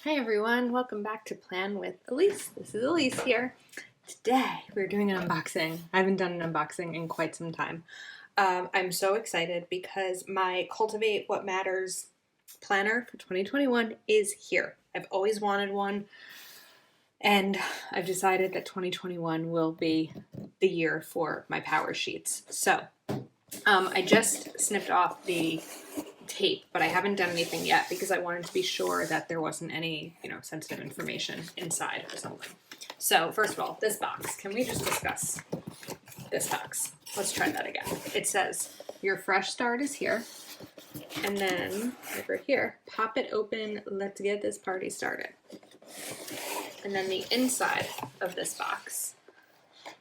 Hi everyone, welcome back to Plan with Elise. This is Elise here. Today we're doing an unboxing. I haven't done an unboxing in quite some time. I'm so excited because my Cultivate What Matters planner for 2021 is here. I've always wanted one, and I've decided that 2021 will be the year for my power sheets. So I just snipped off the tape, but I haven't done anything yet because I wanted to be sure that there wasn't any, sensitive information inside or something. So first of all, this box, can we just discuss this box? Let's try that again. It says your fresh start is here, and then over here, pop it open, let's get this party started. And then the inside of this box,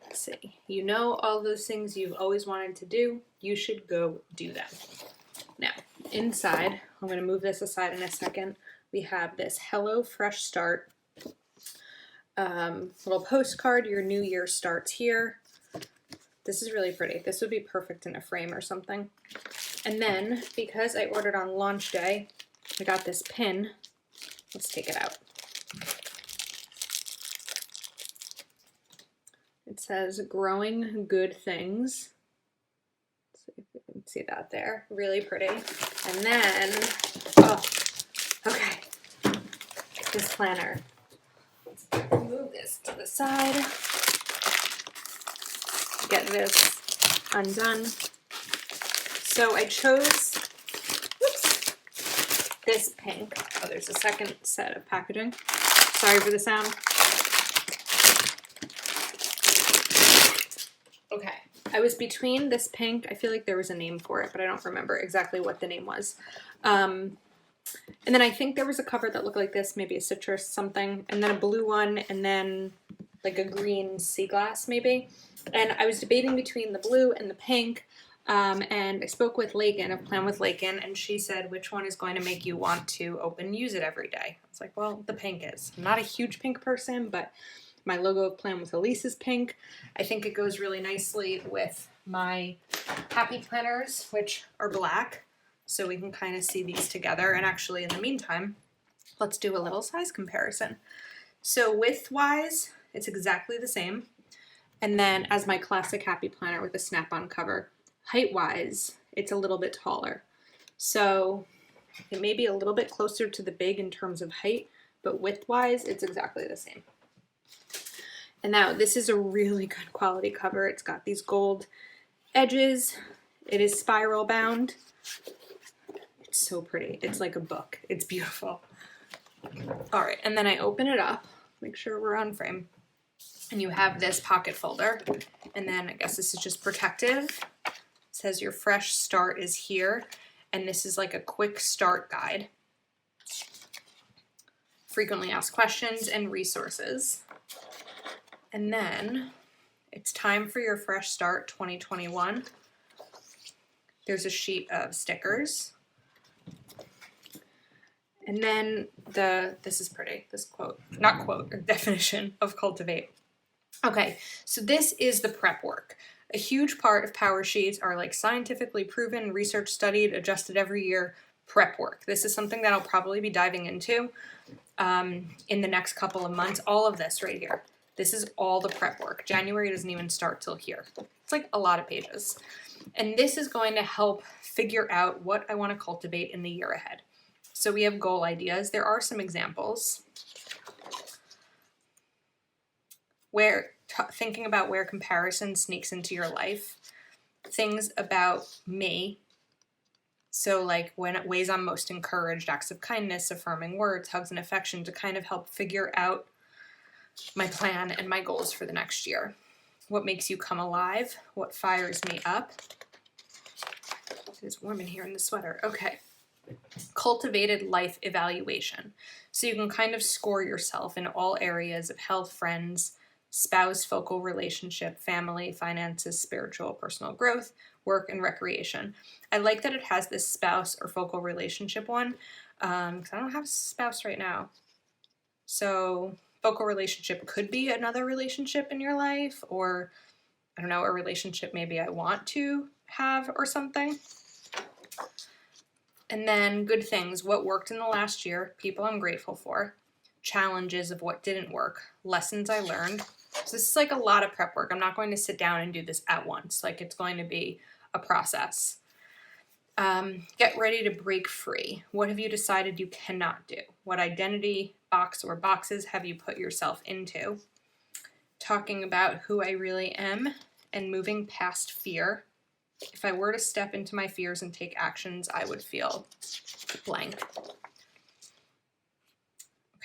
let's see, all those things you've always wanted to do, you should go do them. Now, inside, I'm going to move this aside in a second, we have this Hello Fresh Start little postcard. Your new year starts here. This is really pretty. This would be perfect in a frame or something. And then, because I ordered on launch day, I got this pin. Let's take it out. It says Growing Good Things. See that there, really pretty. And then, okay, this planner. Let's move this to the side, get this undone. So I chose, this pink. Oh, there's a second set of packaging. Sorry for the sound. Okay. I was between this pink, I feel like there was a name for it, but I don't remember exactly what the name was. And then I think there was a cover that looked like this, maybe a citrus something, and then a blue one, and then like a green sea glass maybe. And I was debating between the blue and the pink, and I spoke with Lakin of Plan with Lakin, and she said, which one is going to make you want to open and use it every day? I was like, well, the pink is. I'm not a huge pink person, but my logo of PlanWithIlysse is pink. I think it goes really nicely with my happy planners, which are black. So we can kind of see these together. And actually, in the meantime, let's do a little size comparison. So width-wise, it's exactly the same. And then as my classic happy planner with a snap-on cover, height-wise, it's a little bit taller. So it may be a little bit closer to the big in terms of height, but width-wise, it's exactly the same. And now this is a really good quality cover. It's got these gold edges. It is spiral bound. It's so pretty. It's like a book. It's beautiful. All right, and then I open it up. Make sure we're on frame. And you have this pocket folder. And then I guess this is just protective. It says your fresh start is here. And this is like a quick start guide. Frequently asked questions and resources. And then it's time for your fresh start 2021. There's a sheet of stickers. And then this is pretty, this definition of Cultivate. Okay, so this is the prep work. A huge part of power sheets are like scientifically proven, research studied, adjusted every year prep work. This is something that I'll probably be diving into in the next couple of months. All of this right here. This is all the prep work. January doesn't even start till here. It's like a lot of pages. And this is going to help figure out what I want to cultivate in the year ahead. So we have goal ideas. There are some examples where thinking about where comparison sneaks into your life. Things about me. So like ways I'm most encouraged, acts of kindness, affirming words, hugs and affection to kind of help figure out my plan and my goals for the next year. What makes you come alive? What fires me up? It is warm in here in the sweater. Okay. Cultivated life evaluation. So you can kind of score yourself in all areas of health, friends, spouse, focal relationship, family, finances, spiritual, personal growth, work, and recreation. I like that it has this spouse or focal relationship one because I don't have a spouse right now. So focal relationship could be another relationship in your life, or I don't know, a relationship maybe I want to have or something. And then good things, what worked in the last year, people I'm grateful for. challenges of what didn't work, lessons I learned. So this is like a lot of prep work. I'm not going to sit down and do this at once. Like it's going to be a process. Get ready to break free. What have you decided you cannot do? What identity box or boxes have you put yourself into? Talking about who I really am and moving past fear. If I were to step into my fears and take actions, I would feel blank.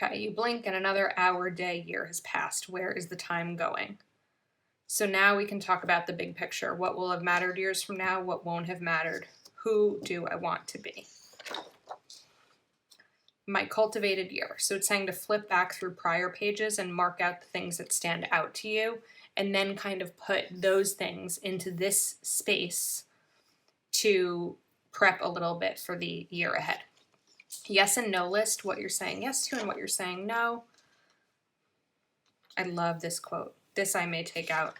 Okay, you blink and another hour, day, year has passed. Where is the time going? So now we can talk about the big picture. What will have mattered years from now? What won't have mattered? Who do I want to be? My cultivated year. So it's saying to flip back through prior pages and mark out the things that stand out to you, and then kind of put those things into this space to prep a little bit for the year ahead. Yes and no list, what you're saying yes to and what you're saying no. I love this quote. This I may take out.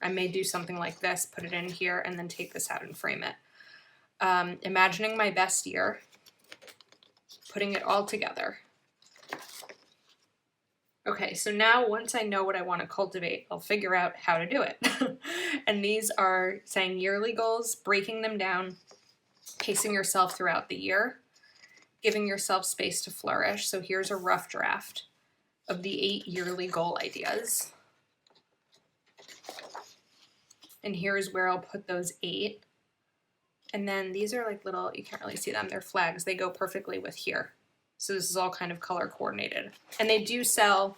I may do something like this, put it in here, and then take this out and frame it. Imagining my best year, putting it all together. Okay, so now once I know what I want to cultivate, I'll figure out how to do it. And these are saying yearly goals, breaking them down, pacing yourself throughout the year, giving yourself space to flourish. So here's a rough draft of the 8 yearly goal ideas. And here's where I'll put those 8. And then these are like little, you can't really see them, they're flags. They go perfectly with here. So this is all kind of color coordinated. And they do sell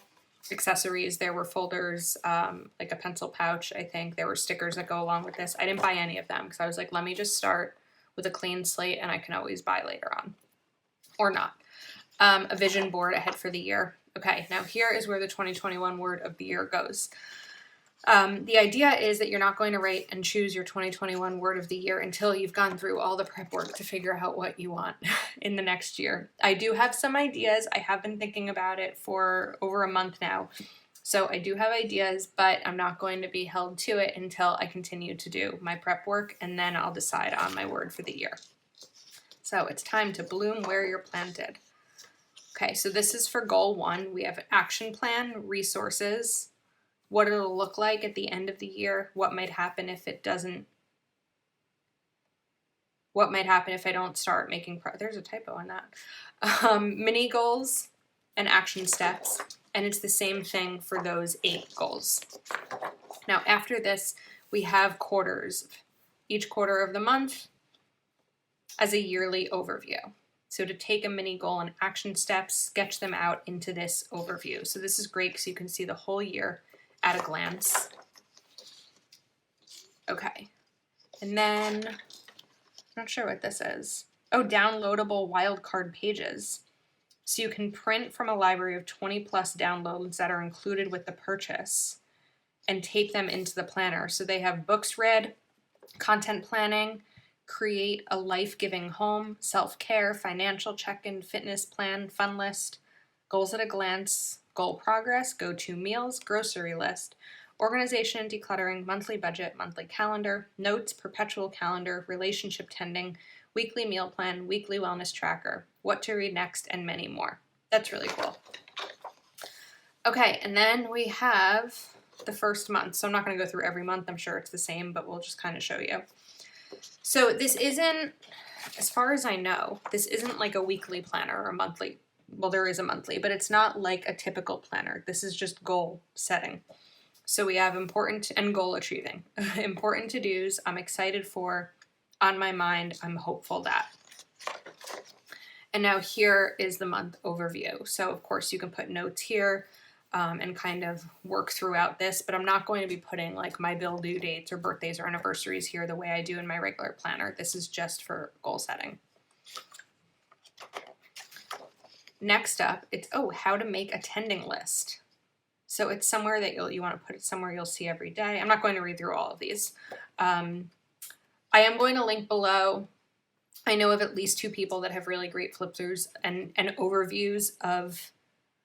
accessories. There were folders, like a pencil pouch, I think. There were stickers that go along with this. I didn't buy any of them because I was like, let me just start with a clean slate and I can always buy later on. Or not. A vision board ahead for the year. Okay, now here is where the 2021 word of the year goes. The idea is that you're not going to write and choose your 2021 word of the year until you've gone through all the prep work to figure out what you want in the next year. I do have some ideas. I have been thinking about it for over a month now. So I do have ideas, but I'm not going to be held to it until I continue to do my prep work, and then I'll decide on my word for the year. So it's time to bloom where you're planted. Okay, so this is for goal 1. We have action plan, resources, what it'll look like at the end of the year, what might happen if it doesn't, what might happen if I don't start making, there's a typo on that. Mini goals and action steps, and it's the same thing for those 8 goals. Now after this, we have quarters, each quarter of the month as a yearly overview. So to take a mini goal and action steps, sketch them out into this overview. So this is great because you can see the whole year at a glance. Okay, and then, I'm not sure what this is. Oh, downloadable wildcard pages. So you can print from a library of 20 plus downloads that are included with the purchase and tape them into the planner. So they have books read, content planning, create a life-giving home, self-care, financial check-in, fitness plan, fun list, goals at a glance, goal progress, go-to meals, grocery list, organization and decluttering, monthly budget, monthly calendar, notes, perpetual calendar, relationship tending, weekly meal plan, weekly wellness tracker, what to read next, and many more. That's really cool. Okay, and then we have the first month. So I'm not going to go through every month. I'm sure it's the same, but we'll just kind of show you. So this isn't, as far as I know, this isn't like a weekly planner or a monthly. Well, there is a monthly, but it's not like a typical planner. This is just goal setting. So we have important and goal achieving. Important to-dos, I'm excited for, on my mind, I'm hopeful that. And now here is the month overview. So of course you can put notes here and kind of work throughout this, but I'm not going to be putting like my bill due dates or birthdays or anniversaries here the way I do in my regular planner. This is just for goal setting. Next up, it's, how to make a tending list. So it's somewhere that you want to put it somewhere you'll see every day. I'm not going to read through all of these. I am going to link below. I know of at least 2 people that have really great flip-throughs and overviews of,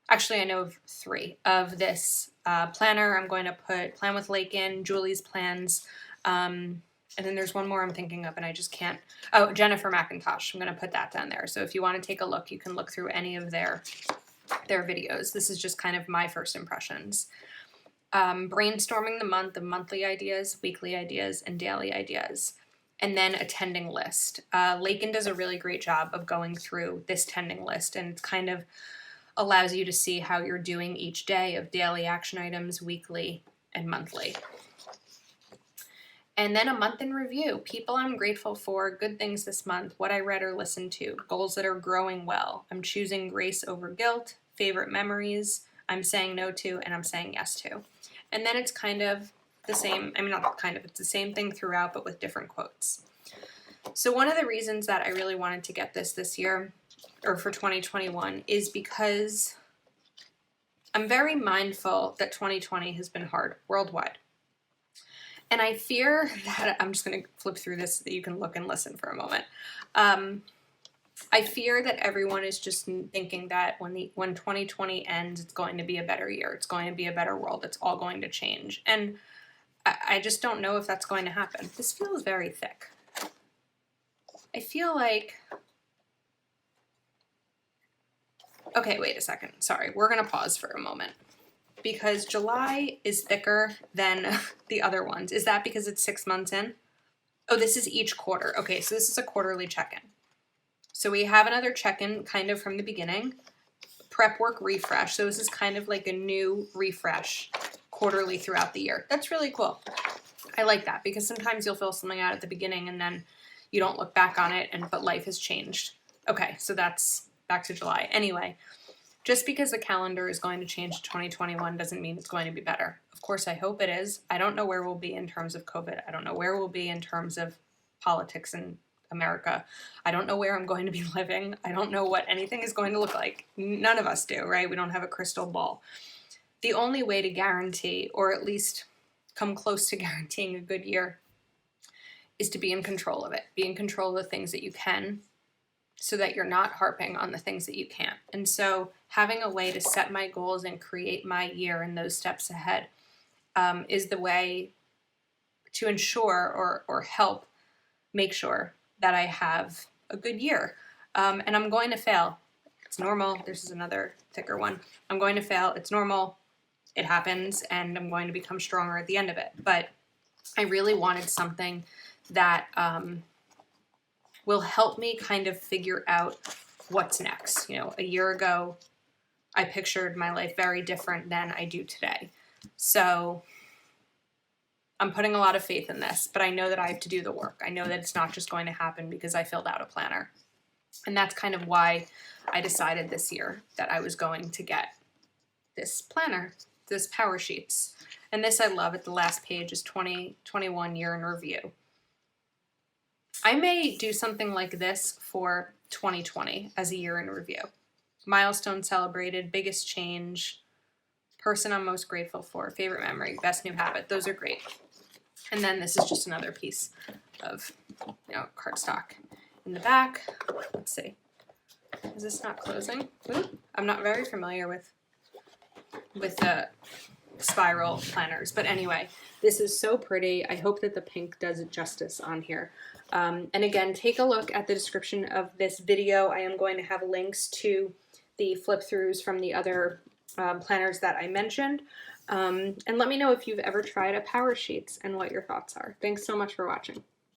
actually I know of 3 of this planner. I'm going to put PlanWithIlysse in, Julie's plans, and then there's one more I'm thinking of and I just can't. Oh, Jennifer McIntosh. I'm going to put that down there. So if you want to take a look, you can look through any of their their videos. This is just kind of my first impressions. Brainstorming the month of monthly ideas, weekly ideas, and daily ideas. And then a tending list. Lakin does a really great job of going through this tending list, and it kind of allows you to see how you're doing each day of daily action items, weekly, and monthly. And then a month in review. People I'm grateful for, good things this month, what I read or listened to, goals that are growing well. I'm choosing grace over guilt, favorite memories, I'm saying no to, and I'm saying yes to. And then it's kind of the same, I mean, not kind of, it's the same thing throughout, but with different quotes. So one of the reasons that I really wanted to get this year, or for 2021, is because I'm very mindful that 2020 has been hard worldwide. And I fear that, I'm just going to flip through this so that you can look and listen for a moment. I fear that everyone is just thinking that when 2020 ends, it's going to be a better year. It's going to be a better world. It's all going to change. And I just don't know if that's going to happen. This feels very thick. I feel like... Okay, wait a second. Sorry, we're going to pause for a moment. Because July is thicker than the other ones. Is that because it's 6 months in? Oh, this is each quarter. Okay, so this is a quarterly check-in. So we have another check-in kind of from the beginning. Prep work refresh. So this is kind of like a new refresh quarterly throughout the year. That's really cool. I like that because sometimes you'll fill something out at the beginning and then you don't look back on it, but life has changed. Okay, so that's back to July. Anyway. Just because the calendar is going to change to 2021 doesn't mean it's going to be better. Of course, I hope it is. I don't know where we'll be in terms of COVID. I don't know where we'll be in terms of politics in America. I don't know where I'm going to be living. I don't know what anything is going to look like. None of us do, right? We don't have a crystal ball. The only way to guarantee, or at least come close to guaranteeing a good year, is to be in control of it. Be in control of the things that you can, so that you're not harping on the things that you can't. And so having a way to set my goals and create my year and those steps ahead is the way to ensure or help make sure that I have a good year. And I'm going to fail. It's normal. This is another thicker one. I'm going to fail. It's normal. It happens. And I'm going to become stronger at the end of it. But I really wanted something that... will help me kind of figure out what's next. You know, a year ago, I pictured my life very different than I do today. So I'm putting a lot of faith in this, but I know that I have to do the work. I know that it's not just going to happen because I filled out a planner. And that's kind of why I decided this year that I was going to get this planner, this Powersheets. And this I love. At the last page is 2021 year in review. I may do something like this for 2020 as a year in review. Milestone celebrated, biggest change, person I'm most grateful for, favorite memory, best new habit. Those are great. And then this is just another piece of, cardstock in the back. Let's see. Is this not closing? Ooh, I'm not very familiar with the spiral planners. But anyway, this is so pretty. I hope that the pink does it justice on here. And again, take a look at the description of this video. I am going to have links to the flip throughs from the other planners that I mentioned. And let me know if you've ever tried a Powersheets and what your thoughts are. Thanks so much for watching.